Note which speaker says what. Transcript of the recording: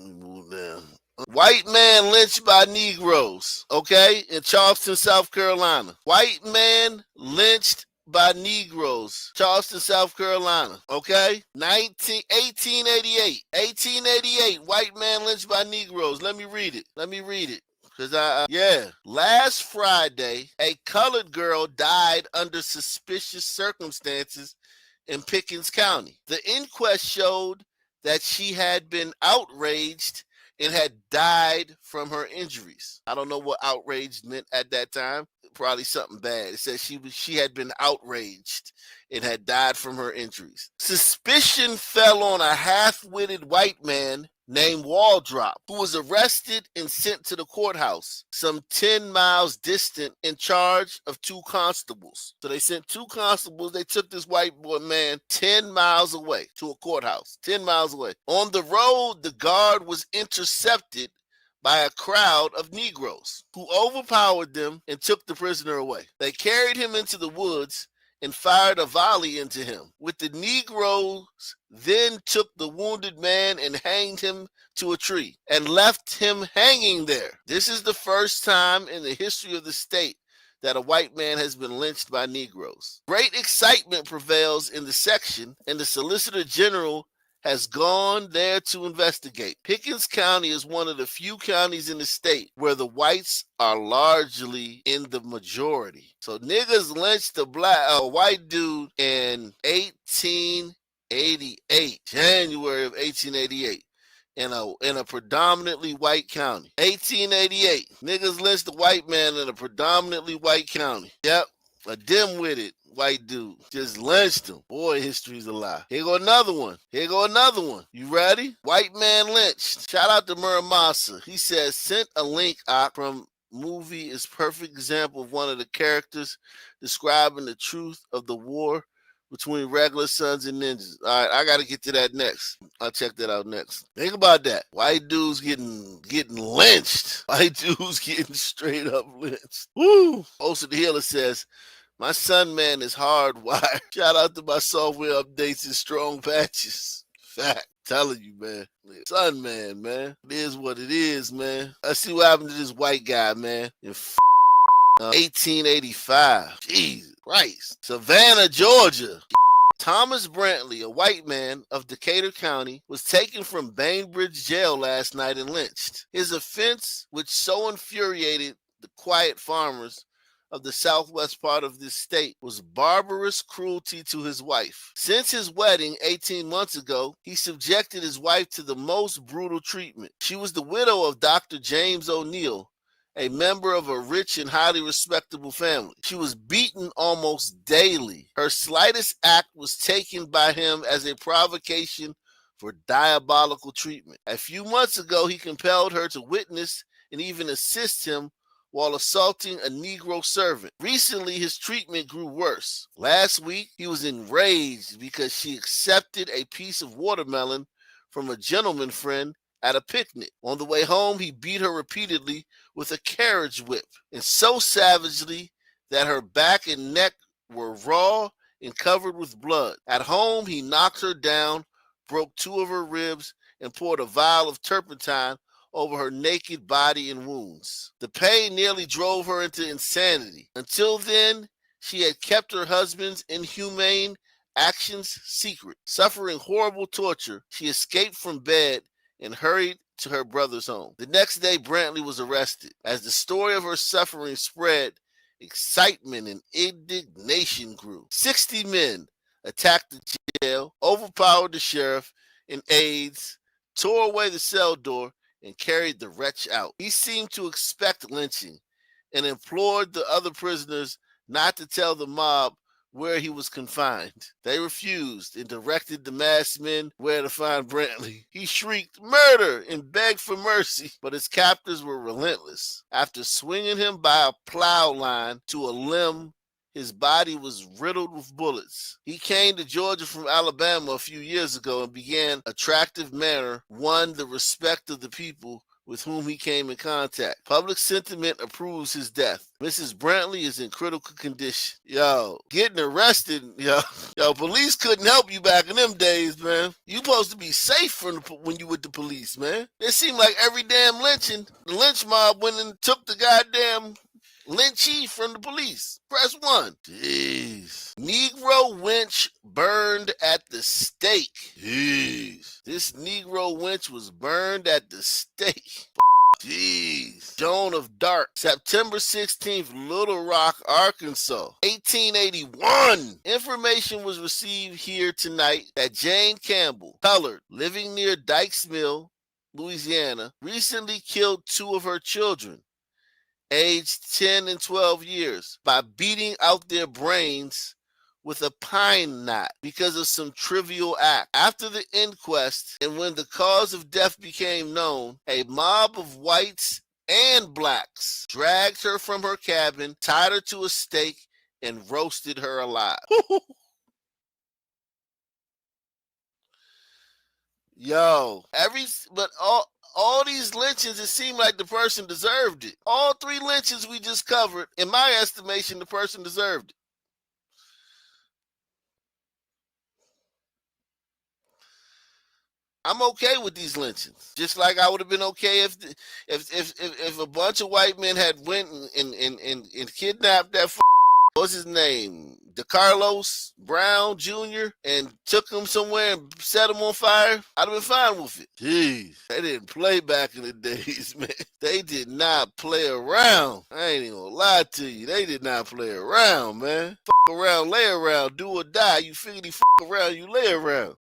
Speaker 1: Move down. White man lynched by Negroes, okay, in Charleston, South Carolina. White man lynched by Negroes, Charleston, South Carolina, okay? 1888. 1888, white man lynched by Negroes. Let me read it. Because last Friday, a colored girl died under suspicious circumstances in Pickens County. The inquest showed that she had been outraged and had died from her injuries. I don't know what outraged meant at that time. Probably something bad. It says she had been outraged and had died from her injuries. Suspicion fell on a half-witted white man named Waldrop, who was arrested and sent to the courthouse some 10 miles distant in charge of 2 constables. So they sent 2 constables. They took this white boy man 10 miles away to a courthouse, 10 miles away. On the road, the guard was intercepted by a crowd of Negroes who overpowered them and took the prisoner away. They carried him into the woods and fired a volley into him. With the Negroes then took the wounded man and hanged him to a tree and left him hanging there. This is the first time in the history of the state that a white man has been lynched by Negroes. Great excitement prevails in the section, and the Solicitor General has gone there to investigate. Pickens County is one of the few counties in the state where the whites are largely in the majority. So niggas lynched a white dude in 1888, January of 1888. In a predominantly white county. 1888. Niggas lynched a white man in a predominantly white county. Yep. A dim-witted white dude just lynched him. Boy, history's a lie. Here go another one. You ready? White man lynched. Shout out to Muramasa. He says, sent a link from movie is perfect example of one of the characters describing the truth of the war between regular sons and ninjas. All right, I got to get to that next. I'll check that out next. Think about that. White dudes getting lynched. White dudes getting straight up lynched. Woo! Osa the Healer says, my son man is hardwired. Shout out to my software updates and strong patches. Fact. Telling you, man. Son man. It is what it is, man. Let's see what happened to this white guy, man. In 1885. Jesus Christ. Savannah, Georgia. Thomas Brantley, a white man of Decatur County, was taken from Bainbridge Jail last night and lynched. His offense, which so infuriated the quiet farmers of the southwest part of this state, was barbarous cruelty to his wife. Since his wedding 18 months ago, he subjected his wife to the most brutal treatment. She was the widow of Dr. James O'Neill, a member of a rich and highly respectable family. She was beaten almost daily. Her slightest act was taken by him as a provocation for diabolical treatment. A few months ago, he compelled her to witness and even assist him while assaulting a Negro servant. Recently, his treatment grew worse. Last week, he was enraged because she accepted a piece of watermelon from a gentleman friend at a picnic. On the way home, he beat her repeatedly with a carriage whip, and so savagely that her back and neck were raw and covered with blood. At home, he knocked her down, broke 2 of her ribs, and poured a vial of turpentine over her naked body and wounds. The pain nearly drove her into insanity. Until then, she had kept her husband's inhumane actions secret. Suffering horrible torture, she escaped from bed and hurried to her brother's home. The next day, Brantley was arrested. As the story of her suffering spread, excitement and indignation grew. 60 men attacked the jail, overpowered the sheriff and aides, tore away the cell door, and carried the wretch out. He seemed to expect lynching and implored the other prisoners not to tell the mob where he was confined. They refused and directed the masked men where to find Brantley. He shrieked, "Murder!" and begged for mercy, but his captors were relentless. After swinging him by a plow line to a limb, his body was riddled with bullets. He came to Georgia from Alabama a few years ago and began attractive manner, won the respect of the people with whom he came in contact. Public sentiment approves his death. Mrs. Brantley is in critical condition. Yo, getting arrested, yo, police couldn't help you back in them days, man. You supposed to be safe when you with the police, man. It seemed like every damn lynching, the lynch mob went and took the goddamn Lynched from the police. Press 1. Jeez. Negro wench burned at the stake. Jeez. This Negro wench was burned at the stake. Jeez. Joan of Dark, September 16th, Little Rock, Arkansas, 1881. Information was received here tonight that Jane Campbell, colored, living near Dykes Mill, Louisiana, recently killed 2 of her children, aged 10 and 12 years, by beating out their brains with a pine knot because of some trivial act. After the inquest and when the cause of death became known, a mob of whites and blacks dragged her from her cabin, tied her to a stake, and roasted her alive. Yo, all these lynchings, it seemed like the person deserved it. All 3 lynchings we just covered, in my estimation, the person deserved it. I'm okay with these lynchings, just like I would have been okay if a bunch of white men had went and kidnapped that what's his name, DeCarlos Brown Jr. and took him somewhere and set him on fire. I'd have been fine with it. Jeez, they didn't play back in the days, man. They did not play around. I ain't even gonna lie to you. They did not play around, man. Fuck around, lay around, do or die. You figure you fuck around, you lay around.